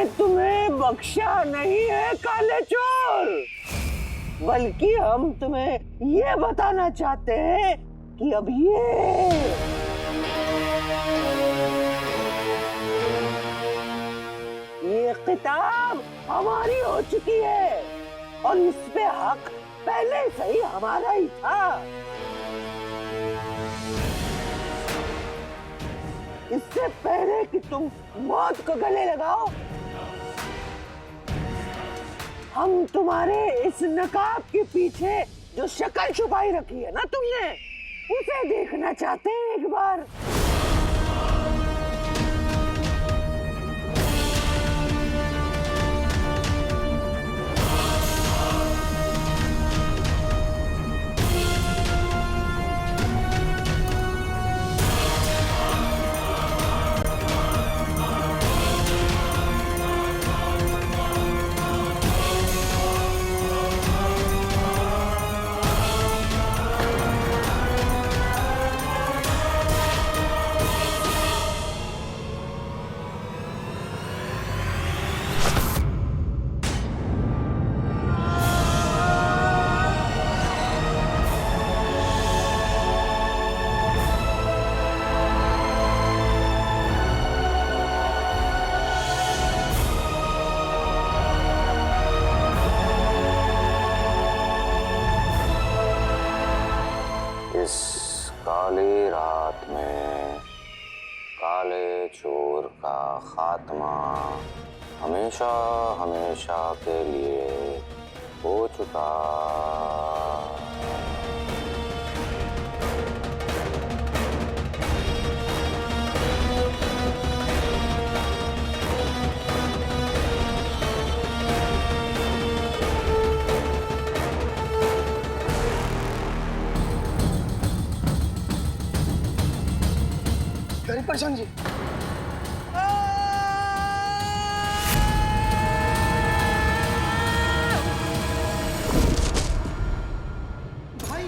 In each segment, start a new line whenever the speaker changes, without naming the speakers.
तुम्हें बख्शा नहीं है काले चोर, बल्कि हम तुम्हें ये बताना चाहते हैं कि अब ये किताब हमारी हो चुकी है और इस पे हक पहले से ही हमारा ही था। इससे पहले कि तुम मौत को गले लगाओ, हम तुम्हारे इस नकाब के पीछे जो शक्ल छुपाई रखी है ना तुमने, उसे देखना चाहते हैं एक बार।
काली रात में काले चोर का खात्मा हमेशा हमेशा के लिए हो चुका।
प्रशांत जी, भाई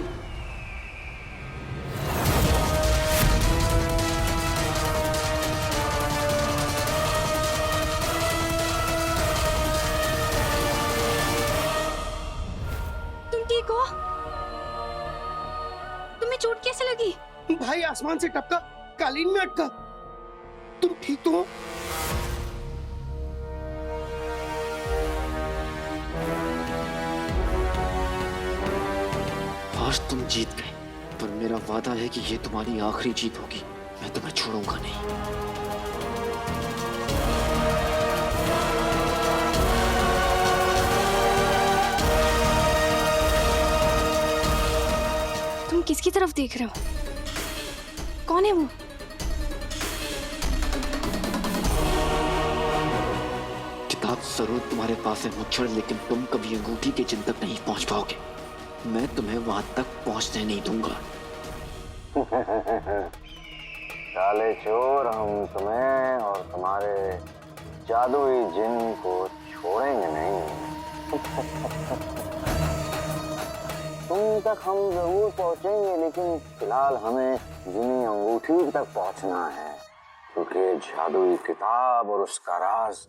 तुम ठीक हो? तुम्हें चोट कैसे लगी?
भाई आसमान से टपका, कालीन में अटका। तुम ठीक तो हो?
आज तुम जीत गए, पर मेरा वादा है कि ये तुम्हारी आखिरी जीत होगी। मैं तुम्हें छोड़ूंगा नहीं।
तुम किसकी तरफ देख रहे हो? कौन है वो?
किताब जरूर तुम्हारे पास है मुच्छर, लेकिन तुम कभी अंगूठी के चिन्ह तक नहीं पहुंच पाओगे। मैं तुम्हें वहां तक पहुंचने नहीं दूंगा।
काले चोर, हम तुम्हें और तुम्हारे जादुई जिन को छोड़ेंगे नहीं। तुम तक हम जरूर पहुंचेंगे, लेकिन फिलहाल हमें जिनी अंगूठी तक पहुंचना है, क्योंकि जादुई किताब और उसका राज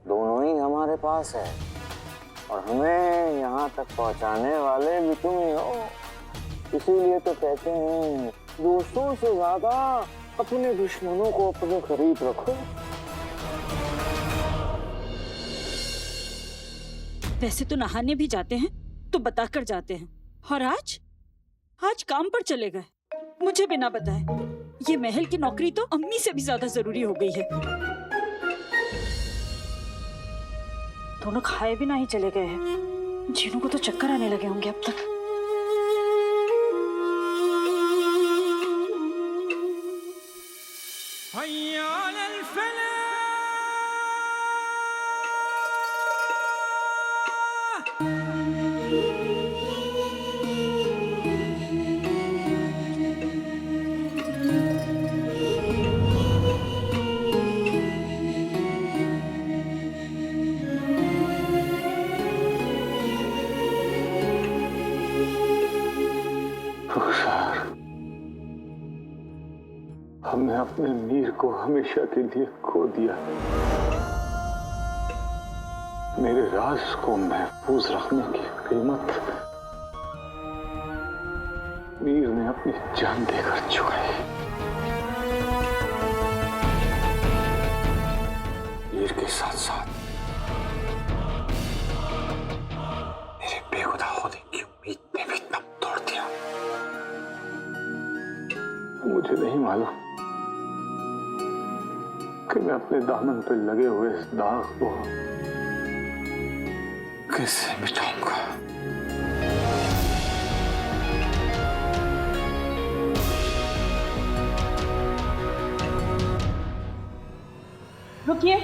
दोनों ही हमारे पास है और हमें यहाँ तक पहुँचाने वाले भी तुम ही हो। इसीलिए तो कहते हैं, दोस्तों से ज्यादा अपने दुश्मनों को अपने करीब रखो।
वैसे तो नहाने भी जाते हैं तो बताकर जाते हैं, और आज काम पर चले गए मुझे बिना बताए। ये महल की नौकरी तो अम्मी से भी ज्यादा जरूरी हो गई है। दोनों खाए भी नहीं चले गए हैं। जीनू को तो चक्कर आने लगे होंगे अब तक।
हमने अपने मीर को हमेशा के लिए खो दिया। मेरे राज को महफूज रखने की कीमत मीर ने अपनी जान देकर चुकाई। मीर के साथ साथ मेरे बेखुदा होने की उम्मीद ने भी दम तोड़ दिया। मुझे नहीं मालूम कि मैं अपने दामन पे लगे हुए इस दाग को कैसे मिटाऊंगा।
रुकिए।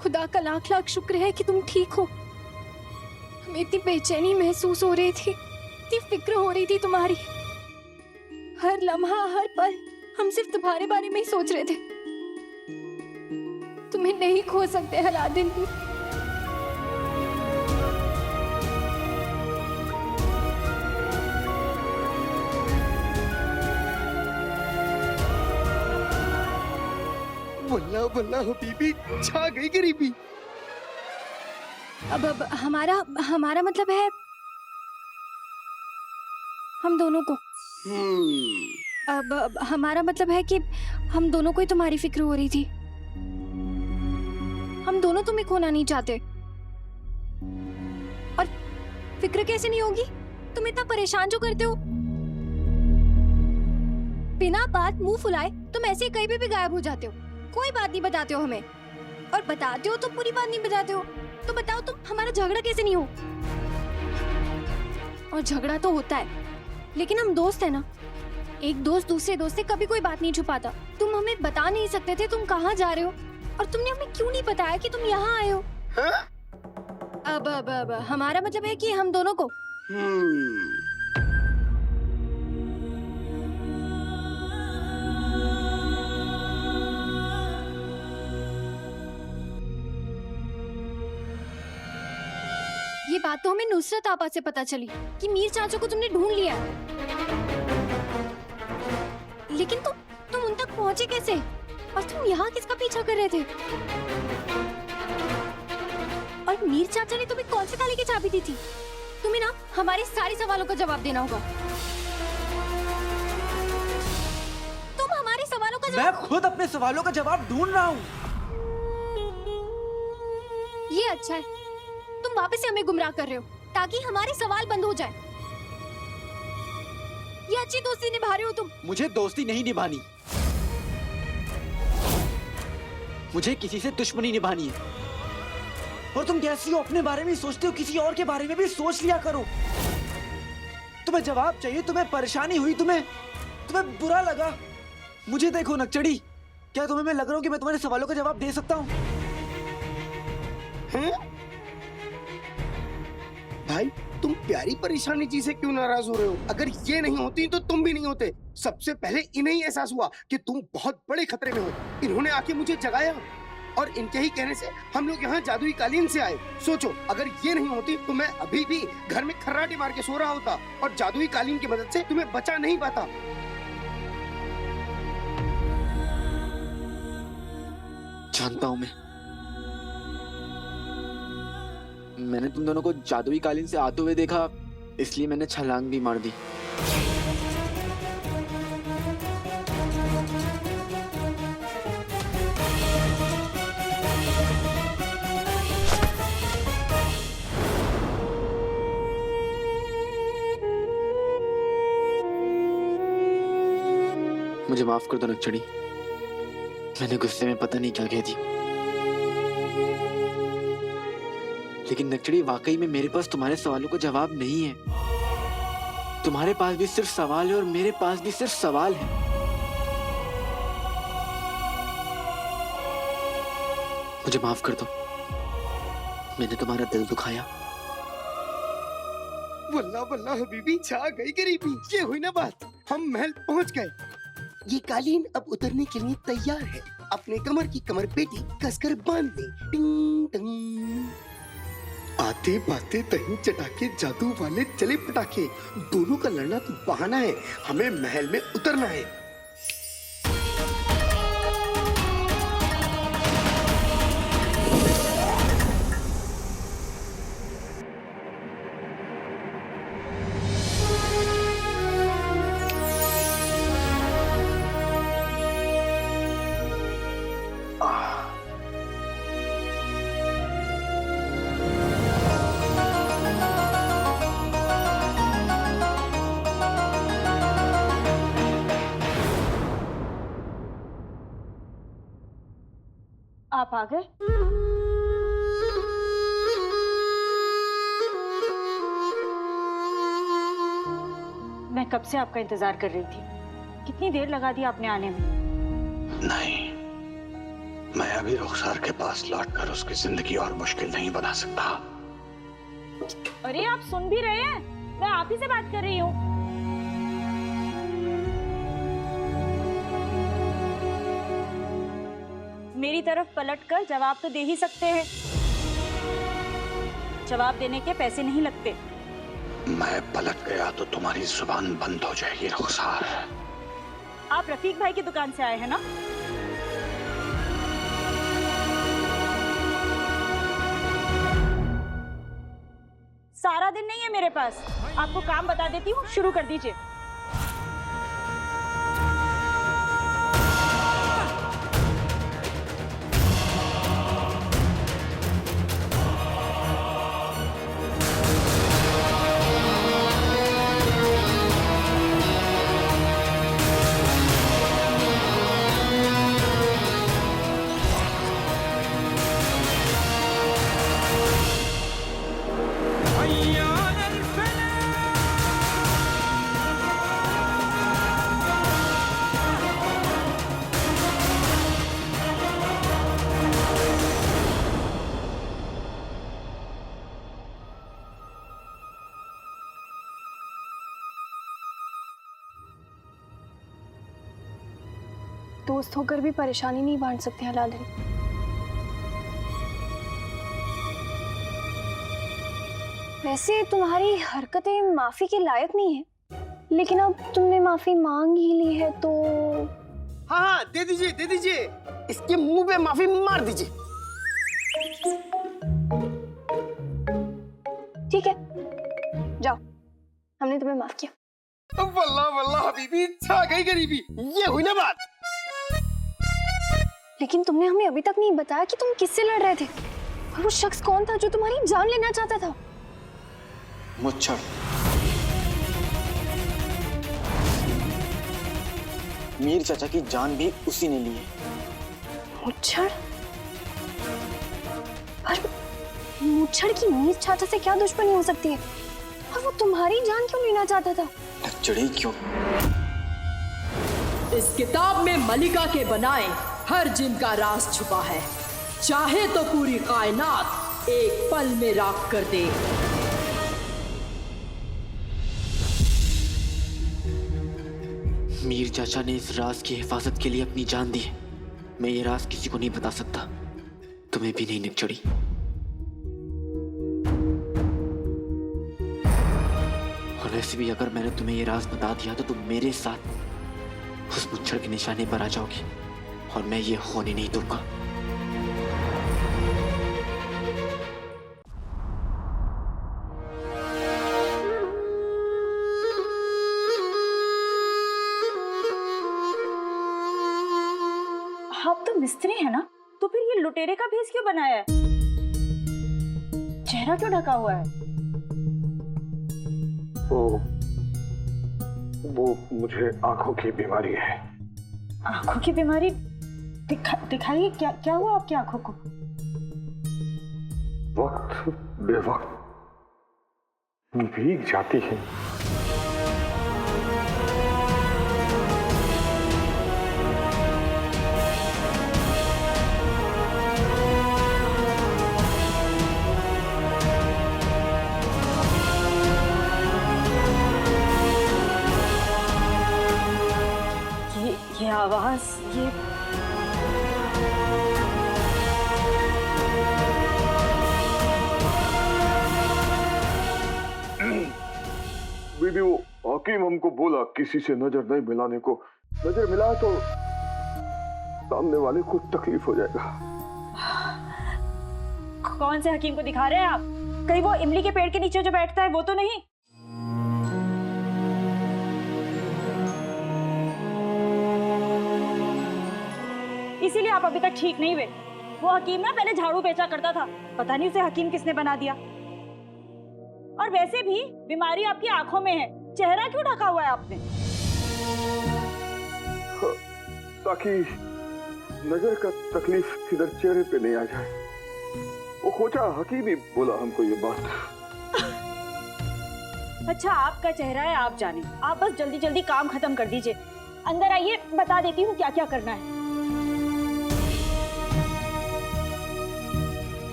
खुदा का लाख लाख शुक्र है कि तुम ठीक हो। हमें इतनी बेचैनी महसूस हो रही थी, इतनी फिक्र हो रही थी तुम्हारी। हर लम्हा हर पल हम सिर्फ तुम्हारे बारे में ही सोच रहे थे। तुम्हें नहीं खो सकते अलादीन।
वल्लाह वल्लाह हबीबी, छा गई गरीबी।
अब हमारा मतलब है हम दोनों को। अब हमारा मतलब है कि हम दोनों को ही तुम्हारी फिक्र हो रही थी। हम दोनों तुम्हें खोना नहीं चाहते। और फिक्र कैसे नहीं होगी? तुम इतना परेशान जो करते हो, बिना बात मुंह फुलाए तुम ऐसे कहीं भी गायब हो जाते हो। कोई बात नहीं बताते हो हमें, और बताते हो तो पूरी बात नहीं बताते हो। तो बताओ तुम हमारा झगड़ा कैसे नहीं हो? और झगड़ा तो होता है, लेकिन हम दोस्त है ना। एक दोस्त दूसरे दोस्त से कभी कोई बात नहीं छुपाता। तुम हमें बता नहीं सकते थे तुम कहाँ जा रहे हो, और तुमने हमें क्यों नहीं बताया कि तुम यहाँ आए हो? अब हमारा मतलब है कि हम दोनों को। ये बात तो हमें नुसरत आपा से पता चली कि मीर चाचा को तुमने ढूंढ लिया है। लेकिन तुम उन तक पहुंचे कैसे? और तुम यहाँ किसका पीछा कर रहे थे? और मीर चाचा ने तुम्हें कौन से ताले की चाबी दी थी? तुम्हें ना हमारे सारे सवालों का जवाब देना होगा। तुम हमारे सवालों का
मैं खुद अपने सवालों का जवाब ढूंढ रहा हूँ।
ये अच्छा है, तुम वापस से हमें गुमराह कर रहे हो ताकि हमारे सवाल बंद हो जाए। ये अच्छी दोस्ती निभा रहे हो तुम।
मुझे दोस्ती नहीं निभानी, मुझे किसी से दुश्मनी निभानी है। और तुम कैसी हो, अपने बारे में सोचते हो, किसी और के बारे में भी सोच लिया करो। तुम्हें जवाब चाहिए, तुम्हें परेशानी हुई, तुम्हें बुरा लगा। मुझे देखो नकचड़ी, क्या तुम्हें मैं लग रहा हूँ कि मैं तुम्हारे सवालों का जवाब दे सकता हूँ?
भाई तुम प्यारी परेशानी जी से क्यों नाराज हो रहे हो? अगर ये नहीं होती तो तुम भी नहीं होते। सबसे पहले इन्हें ही एहसास हुआ कि तुम बहुत बड़े खतरे में हो। इन्होंने आके मुझे जगाया, और इनके ही कहने से हम लोग यहाँ जादुई कालीन से आए। सोचो, अगर ये नहीं होती तो मैं अभी भी घर में खर्राटे मार के सो रहा होता, और जादुई कालीन की मदद से तुम्हें बचा नहीं पाता।
जानता हूँ मैंने तुम दोनों को जादुई कालीन से आते हुए देखा, इसलिए मैंने छलांग भी मार दी। मुझे माफ कर दो नकचड़ी, मैंने गुस्से में पता नहीं क्या कह दी। लेकिन नकचड़ी, वाकई में मेरे पास तुम्हारे सवालों का जवाब नहीं है। तुम्हारे पास भी सिर्फ सवाल है और मेरे पास भी सिर्फ सवाल है। मुझे माफ कर दो, मैंने तुम्हारा दिल दुखाया।
वल्लाह वल्लाह हबीबी, छा गई गरीबी। ये हुई ना बात, हम महल पहुंच गए। ये कालीन अब उतरने के लिए तैयार है। अपने कमर की कमर पेटी कसकर बांध ले। टिंग टंग। आते बाते तहीं चटाके, जादू वाले चले पटाखे। दोनों का लड़ना तो बहाना है, हमें महल में उतरना है।
आप आ गए? मैं कब से आपका इंतजार कर रही थी। कितनी देर लगा दी आपने आने में?
नहीं, मैं अभी रुखसार के पास लौटकर उसकी जिंदगी और मुश्किल नहीं बना सकता।
अरे आप सुन भी रहे हैं? मैं आप ही से बात कर रही हूँ। मेरी तरफ पलटकर जवाब तो दे ही सकते हैं। जवाब देने के पैसे नहीं लगते।
मैं पलट गया तो तुम्हारी जुबान बंद हो जाएगी रुखसार।
आप रफीक भाई की दुकान से आए हैं ना? सारा दिन नहीं है मेरे पास, आपको काम बता देती हूँ, शुरू कर दीजिए।
दोस्त होकर भी परेशानी नहीं बांट सकते अलादीन। वैसे तुम्हारी हरकतें माफी के लायक नहीं है, लेकिन अब तुमने माफी मांग ही ली है तो
हाँ हाँ, दे दीजिए दे दीजिए। इसके मुंह पे माफी मार दीजिए।
ठीक है, जाओ, हमने तुम्हें माफ किया।
वल्लाह वल्लाह हबीबी, छा गई गरीबी। ये हुई ना बात।
लेकिन तुमने हमें अभी तक नहीं बताया कि तुम किससे लड़ रहे थे और वो शख्स कौन था जो तुम्हारी जान लेना चाहता था।
मुच्छर। मीर चाचा की जान भी उसी ने ली है।
मुच्छर? पर मुच्छर की मीर चाचा से क्या दुश्मनी हो सकती है? और वो तुम्हारी जान क्यों लेना चाहता था?
चढ़ी क्यों?
इस किताब में मलिका के बनाए हर जिन का राज छुपा है। चाहे तो पूरी कायनात एक पल में राख कर दे।
मीर चाचा ने इस राज की हिफाजत के लिए अपनी जान दी है। मैं ये राज किसी को नहीं बता सकता, तुम्हें भी नहीं निकचड़ी। और वैसे भी अगर मैंने तुम्हें ये राज बता दिया तो तुम मेरे साथ उस मुच्छर के निशाने पर आ जाओगी और मैं ये होने नहीं दूंगा।
आप तो मिस्त्री है ना, तो फिर ये लुटेरे का भेष क्यों बनाया है? चेहरा क्यों ढका हुआ है?
वो मुझे आंखों की बीमारी है।
आंखों की बीमारी? दिखाइए, क्या हुआ आपकी आंखों को?
वक्त बेवक्त भीग जाती है।
ये आवाज, ये
बीबी, वो हकीम हमको बोला किसी से नजर नहीं मिलाने को। नजर मिला तो सामने वाले को तकलीफ हो जाएगा।
कौन से हकीम को दिखा रहे हैं आप? कहीं वो इमली के पेड़ के नीचे जो बैठता है वो तो नहीं? इसीलिए आप अभी तक ठीक नहीं हुए। वो हकीम ना पहले झाड़ू बेचा करता था, पता नहीं उसे हकीम किसने बना दिया। और वैसे भी बीमारी आपकी आंखों में है, चेहरा क्यों ढका हुआ है आपने?
ताकि नजर का तकलीफ किधर चेहरे पे नहीं आ जाए। वो खोजा हकीम ही बोला हमको ये बात।
अच्छा, आपका चेहरा है, आप जाने। आप बस जल्दी जल्दी काम खत्म कर दीजिए। अंदर आइए, बता देती हूँ क्या क्या करना है।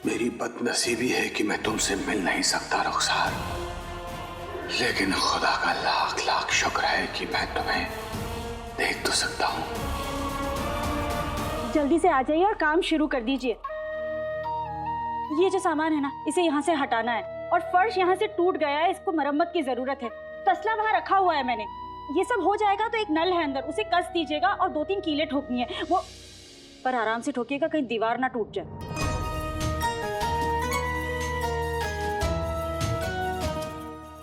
मेरी बदनसीबी है कि मैं तुमसे मिल नहीं सकता रुखसार, लेकिन खुदा का लाख लाख शुक्र है कि मैं तुम्हें देख तो सकता हूँ।
जल्दी से आ जाइए और काम शुरू कर दीजिए। ये जो सामान है ना, इसे यहाँ से हटाना है। और फर्श यहाँ से टूट गया है, इसको मरम्मत की जरूरत है। तसला वहाँ रखा हुआ है मैंने। ये सब हो जाएगा तो एक नल है अंदर, उसे कस दीजिएगा और 2-3 कीलें ठोकनी है। वो पर आराम से ठोकिएगा, कहीं दीवार ना टूट जाए।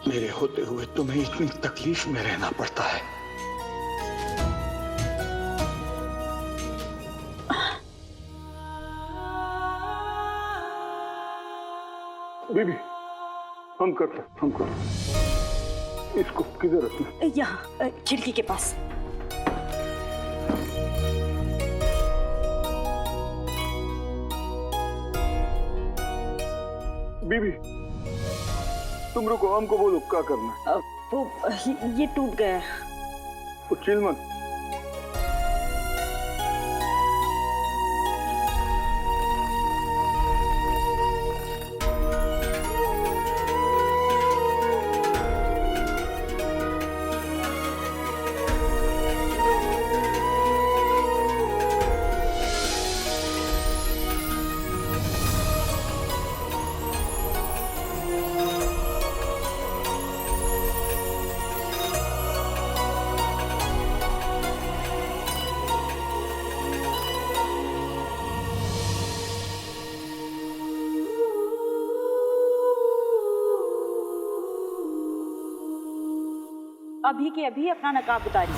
मेरे होते हुए तुम्हें इतनी तकलीफ में रहना पड़ता है।
बीबी, हम करते इसको किधर रखना?
यहाँ खिड़की के पास।
बीबी, तुम रुको, हमको बोलो क्या करना है।
वो ये टूट गया है।
वो चिल मत।
अभी के अभी अपना नकाब उतारिए।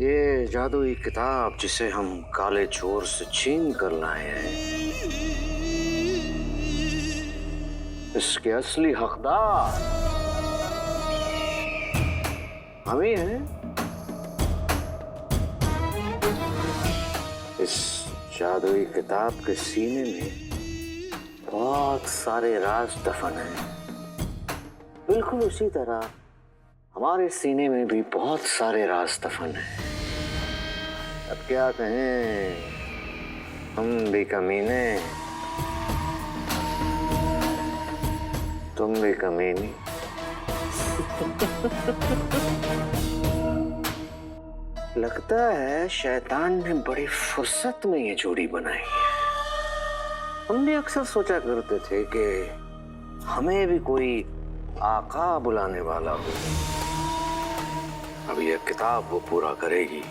ये जादुई किताब जिसे हम काले चोर से छीन कर लाए हैं, इसके असली हकदार हम ही हैं। इस जादुई किताब के सीने में बहुत सारे राज दफन हैं। बिल्कुल उसी तरह हमारे सीने में भी बहुत सारे राज दफन हैं। अब क्या कहें, हम भी कमीने, तुम भी कमीनी। लगता है शैतान ने बड़ी फुर्सत में ये जोड़ी बनाई है। हम भी अक्सर सोचा करते थे कि हमें भी कोई आका बुलाने वाला हो। अब ये किताब वो पूरा करेगी।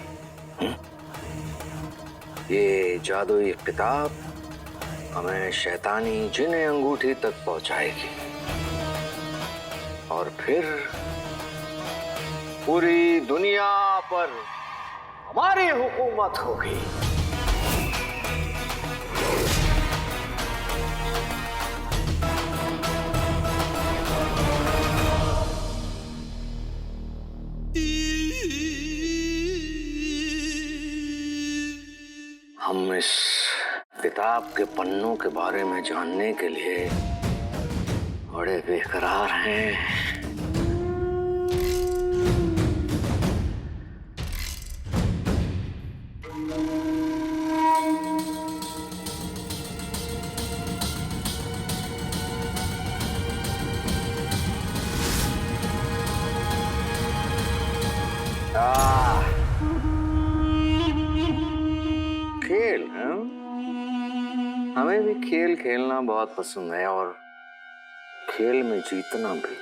ये जादुई किताब हमें शैतानी जिन्हें अंगूठी तक पहुंचाएगी और फिर पूरी दुनिया पर हमारी हुकूमत होगी। हम इस किताब के पन्नों के बारे में जानने के लिए बड़े बेकरार हैं। हमें भी खेल खेलना बहुत पसंद है और खेल में जीतना भी।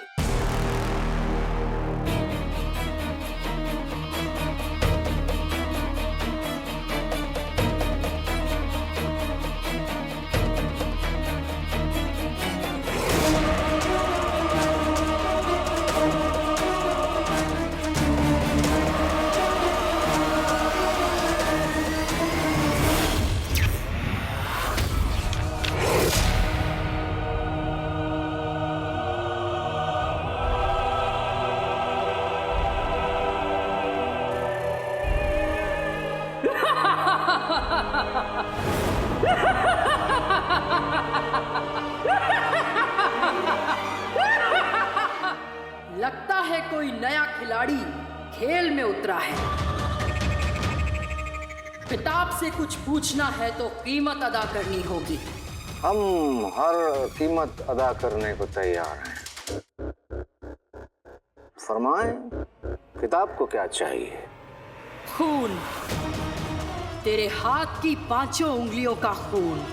लगता है कोई नया खिलाड़ी खेल में उतरा है। किताब से कुछ पूछना है तो कीमत अदा करनी होगी।
हम हर कीमत अदा करने को तैयार हैं। फरमाएं, किताब को क्या चाहिए?
खून, तेरे हाथ की 5 उंगलियों का खून।